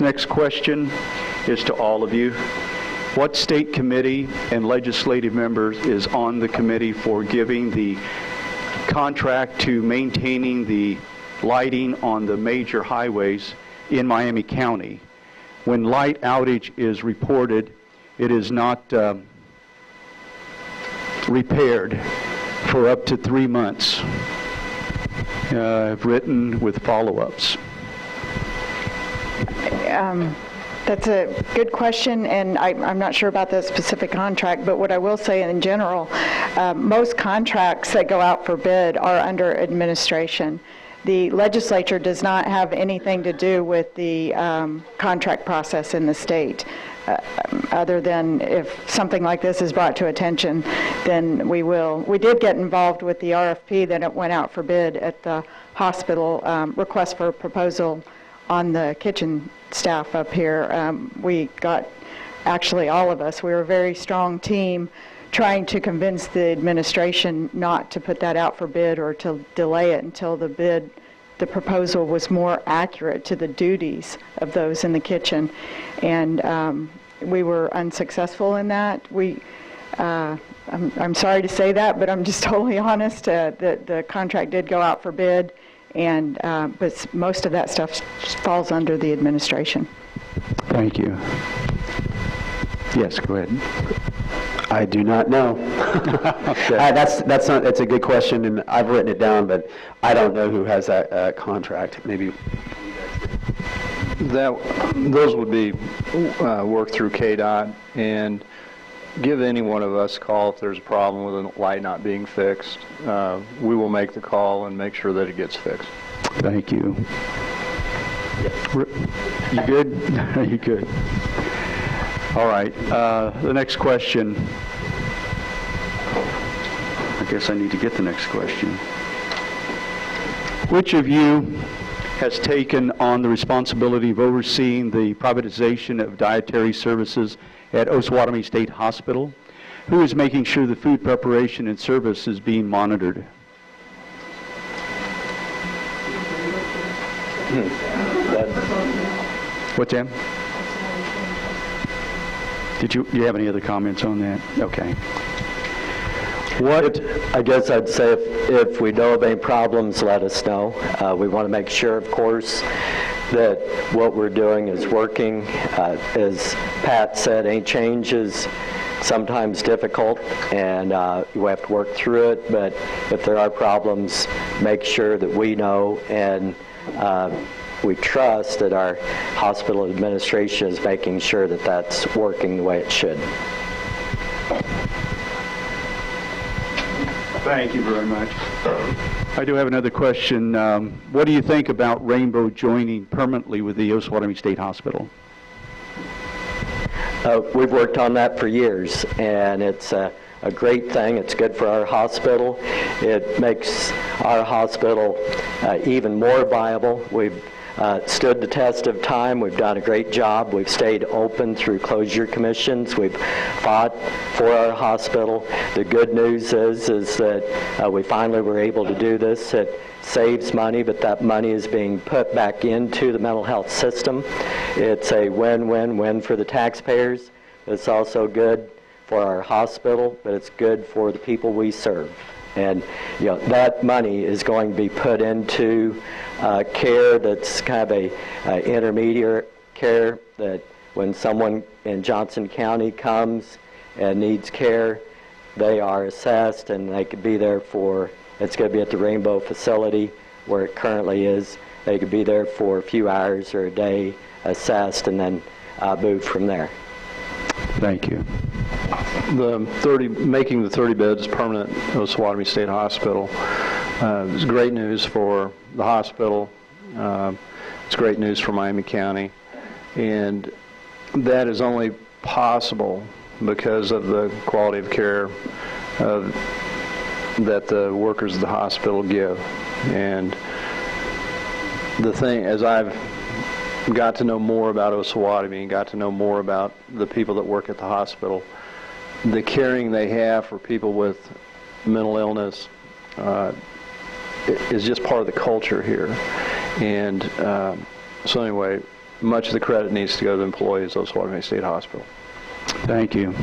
next question is to all of you. What state committee and legislative members is on the committee for giving the contract to maintaining the lighting on the major highways in Miami County? When light outage is reported, it is not repaired for up to 3 months. I've written with follow-ups. That's a good question, and I'm not sure about the specific contract, but what I will say in general, most contracts that go out for bid are under administration. The legislature does not have anything to do with the contract process in the state, other than if something like this is brought to attention, then we will. We did get involved with the RFP that it went out for bid at the hospital, request for a proposal on the kitchen staff up here. We got, actually all of us, we were a very strong team trying to convince the administration not to put that out for bid or to delay it until the proposal was more accurate to the duties of those in the kitchen. And we were unsuccessful in that. I'm sorry to say that, but I'm just totally honest. The contract did go out for bid, and but most of that stuff falls under the administration. Thank you. Yes, go ahead. I do not know. Okay. That's a good question, and I've written it down, but I don't know who has that contract. Maybe those would be worked through KDOT, and give any one of us a call if there's a problem with a light not being fixed. We will make the call and make sure that it gets fixed. Thank you. You good? Are you good? All right. The next question. I guess I need to get the next question. Which of you has taken on the responsibility of overseeing the privatization of dietary services at Osawatomie State Hospital? Who is making sure the food preparation and service is being monitored? What's that? Do you have any other comments on that? Okay. I guess I'd say if we know of any problems, let us know. We want to make sure, of course, that what we're doing is working. As Pat said, any change is sometimes difficult, and we have to work through it. But if there are problems, make sure that we know, and we trust that our hospital administration is making sure that that's working the way it should. Thank you very much. I do have another question. What do you think about Rainbow joining permanently with the Osawatomie State Hospital? We've worked on that for years, and it's a great thing. It's good for our hospital. It makes our hospital even more viable. We've stood the test of time. We've done a great job. We've stayed open through closure commissions. We've fought for our hospital. The good news is that we finally were able to do this. It saves money, but that money is being put back into the mental health system. It's a win-win-win for the taxpayers. It's also good for our hospital, but it's good for the people we serve. And that money is going to be put into care that's kind of a intermediate care, that when someone in Johnson County comes and needs care, they are assessed, and they could be there for, it's going to be at the Rainbow facility where it currently is. They could be there for a few hours or a day, assessed, and then move from there. Thank you. Making the 30 beds permanent at Osawatomie State Hospital is great news for the hospital. It's great news for Miami County, and that is only possible because of the quality of care that the workers of the hospital give. And the thing, as I've got to know more about Osawatomie and got to know more about the people that work at the hospital, the caring they have for people with mental illness is just part of the culture here. And so anyway, much of the credit needs to go to the employees of Osawatomie State Hospital. Thank you.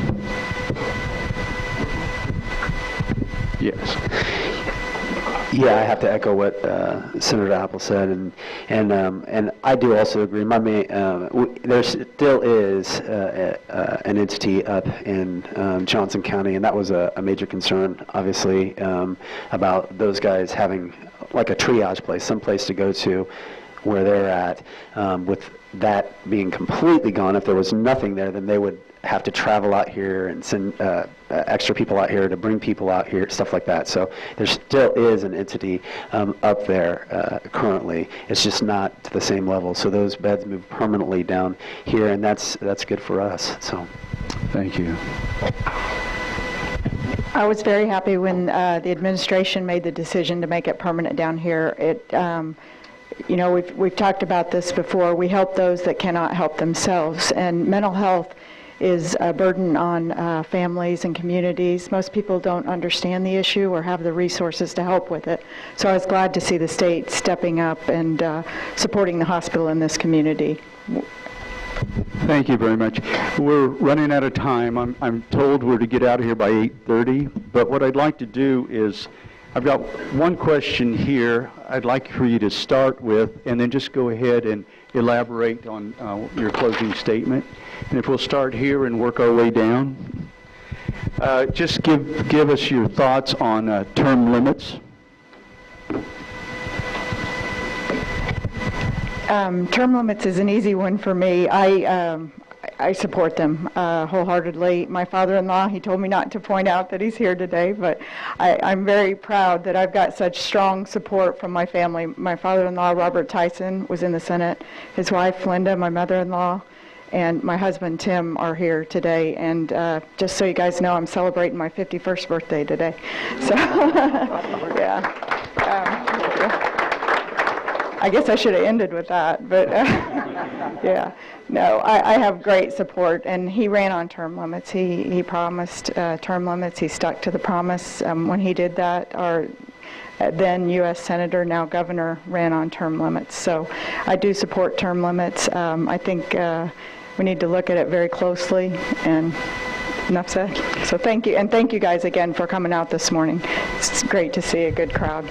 Yes. Yeah, I have to echo what Senator Apple said, and I do also agree. There still is an entity up in Johnson County, and that was a major concern, obviously, about those guys having like a triage place, some place to go to where they're at. With that being completely gone, if there was nothing there, then they would have to travel out here and send extra people out here to bring people out here, stuff like that. So there still is an entity up there currently. It's just not to the same level. So those beds move permanently down here, and that's good for us. So, Thank you. I was very happy when the administration made the decision to make it permanent down here. You know, we've talked about this before. We help those that cannot help themselves, and mental health is a burden on families and communities. Most people don't understand the issue or have the resources to help with it. So I was glad to see the state stepping up and supporting the hospital in this community. Thank you very much. We're running out of time. I'm told we're to get out of here by 8:30, but what I'd like to do is, I've got one question here I'd like for you to start with, and then just go ahead and elaborate on your closing statement. And if we'll start here and work our way down. Just give us your thoughts on term limits. Term limits is an easy one for me. I support them wholeheartedly. My father-in-law, he told me not to point out that he's here today, but I'm very proud that I've got such strong support from my family. My father-in-law, Robert Tyson, was in the Senate. His wife, Linda, my mother-in-law, and my husband, Tim, are here today. And just so you guys know, I'm celebrating my 51st birthday today. So, yeah. I guess I should have ended with that, but yeah. No, I have great support, and he ran on term limits. He promised term limits. He stuck to the promise. When he did that, our then U.S. Senator, now Governor, ran on term limits. So I do support term limits. I think we need to look at it very closely, and enough said. So thank you, and thank you guys again for coming out this morning. It's great to see a good crowd.